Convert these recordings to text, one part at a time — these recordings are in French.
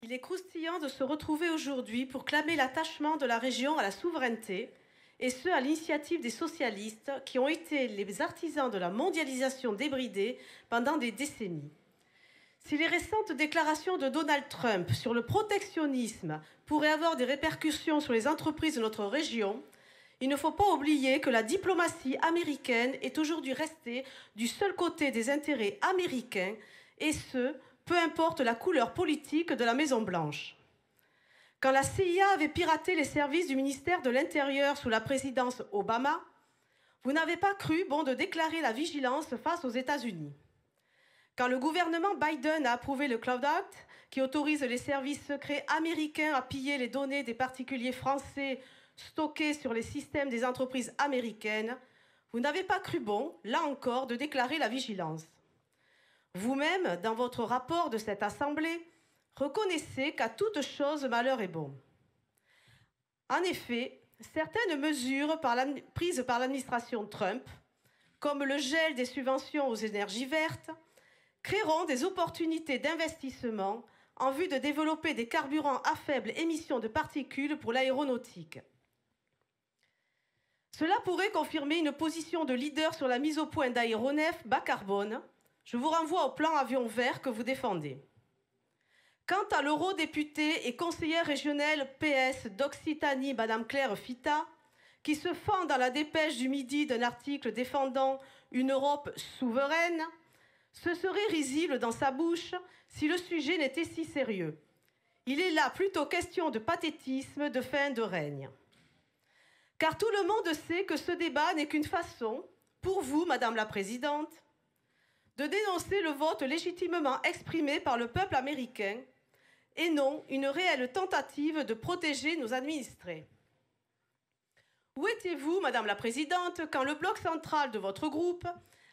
Il est croustillant de se retrouver aujourd'hui pour clamer l'attachement de la région à la souveraineté, et ce, à l'initiative des socialistes qui ont été les artisans de la mondialisation débridée pendant des décennies. Si les récentes déclarations de Donald Trump sur le protectionnisme pourraient avoir des répercussions sur les entreprises de notre région, il ne faut pas oublier que la diplomatie américaine est aujourd'hui restée du seul côté des intérêts américains, et ce, peu importe la couleur politique de la Maison-Blanche. Quand la CIA avait piraté les services du ministère de l'Intérieur sous la présidence Obama, vous n'avez pas cru bon de déclarer la vigilance face aux États-Unis. Quand le gouvernement Biden a approuvé le Cloud Act, qui autorise les services secrets américains à piller les données des particuliers français stockées sur les systèmes des entreprises américaines, vous n'avez pas cru bon, là encore, de déclarer la vigilance. Vous-même, dans votre rapport de cette Assemblée, reconnaissez qu'à toute chose, malheur est bon. En effet, certaines mesures prises par l'administration Trump, comme le gel des subventions aux énergies vertes, créeront des opportunités d'investissement en vue de développer des carburants à faible émission de particules pour l'aéronautique. Cela pourrait confirmer une position de leader sur la mise au point d'aéronefs bas carbone. Je vous renvoie au plan avion vert que vous défendez. Quant à l'eurodéputée et conseillère régionale PS d'Occitanie, Madame Claire Fita, qui se fend dans la dépêche du Midi d'un article défendant une Europe souveraine, ce serait risible dans sa bouche si le sujet n'était si sérieux. Il est là plutôt question de pathétisme, de fin de règne. Car tout le monde sait que ce débat n'est qu'une façon, pour vous, Madame la Présidente, de dénoncer le vote légitimement exprimé par le peuple américain et non une réelle tentative de protéger nos administrés. Où étiez-vous, Madame la Présidente, quand le bloc central de votre groupe,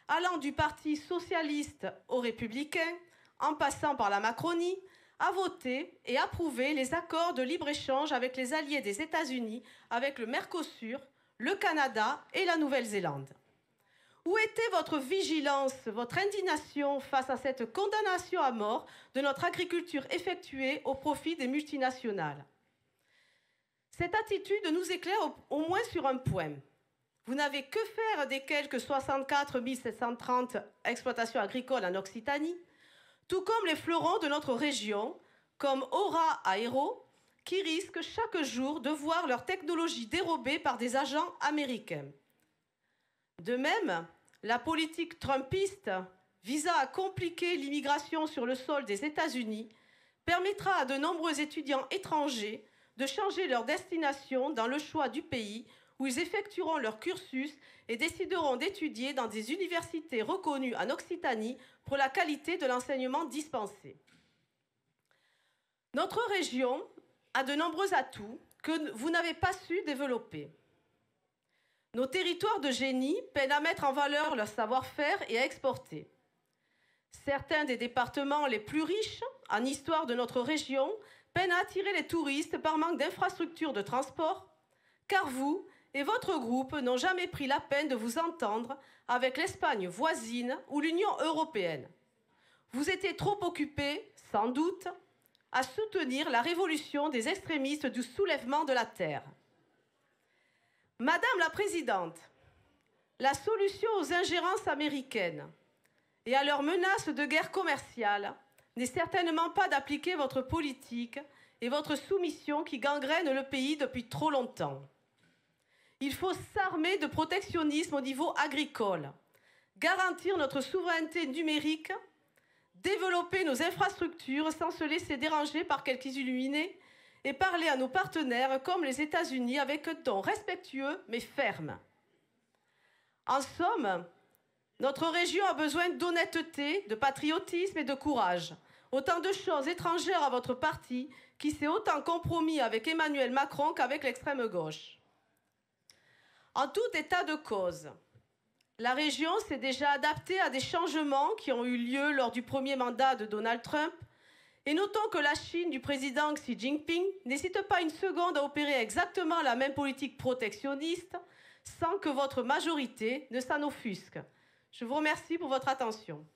allant du Parti socialiste aux Républicains, en passant par la Macronie, a voté et approuvé les accords de libre-échange avec les alliés des États-Unis, avec le Mercosur, le Canada et la Nouvelle-Zélande? Où était votre vigilance, votre indignation face à cette condamnation à mort de notre agriculture effectuée au profit des multinationales? Cette attitude nous éclaire au moins sur un point. Vous n'avez que faire des quelques 64 730 exploitations agricoles en Occitanie, tout comme les fleurons de notre région, comme Aura Aero, qui risquent chaque jour de voir leur technologie dérobée par des agents américains. De même, la politique trumpiste visant à compliquer l'immigration sur le sol des États-Unis permettra à de nombreux étudiants étrangers de changer leur destination dans le choix du pays où ils effectueront leur cursus et décideront d'étudier dans des universités reconnues en Occitanie pour la qualité de l'enseignement dispensé. Notre région a de nombreux atouts que vous n'avez pas su développer. Nos territoires de génie peinent à mettre en valeur leur savoir-faire et à exporter. Certains des départements les plus riches en histoire de notre région peinent à attirer les touristes par manque d'infrastructures de transport, car vous et votre groupe n'ont jamais pris la peine de vous entendre avec l'Espagne voisine ou l'Union européenne. Vous étiez trop occupés, sans doute, à soutenir la révolution des extrémistes du soulèvement de la terre. Madame la Présidente, la solution aux ingérences américaines et à leurs menaces de guerre commerciale n'est certainement pas d'appliquer votre politique et votre soumission qui gangrènent le pays depuis trop longtemps. Il faut s'armer de protectionnisme au niveau agricole, garantir notre souveraineté numérique, développer nos infrastructures sans se laisser déranger par quelques illuminés et parler à nos partenaires comme les États-Unis avec un ton respectueux mais ferme. En somme, notre région a besoin d'honnêteté, de patriotisme et de courage. Autant de choses étrangères à votre parti qui s'est autant compromis avec Emmanuel Macron qu'avec l'extrême gauche. En tout état de cause, la région s'est déjà adaptée à des changements qui ont eu lieu lors du premier mandat de Donald Trump, et notons que la Chine du président Xi Jinping n'hésite pas une seconde à opérer exactement la même politique protectionniste sans que votre majorité ne s'en offusque. Je vous remercie pour votre attention.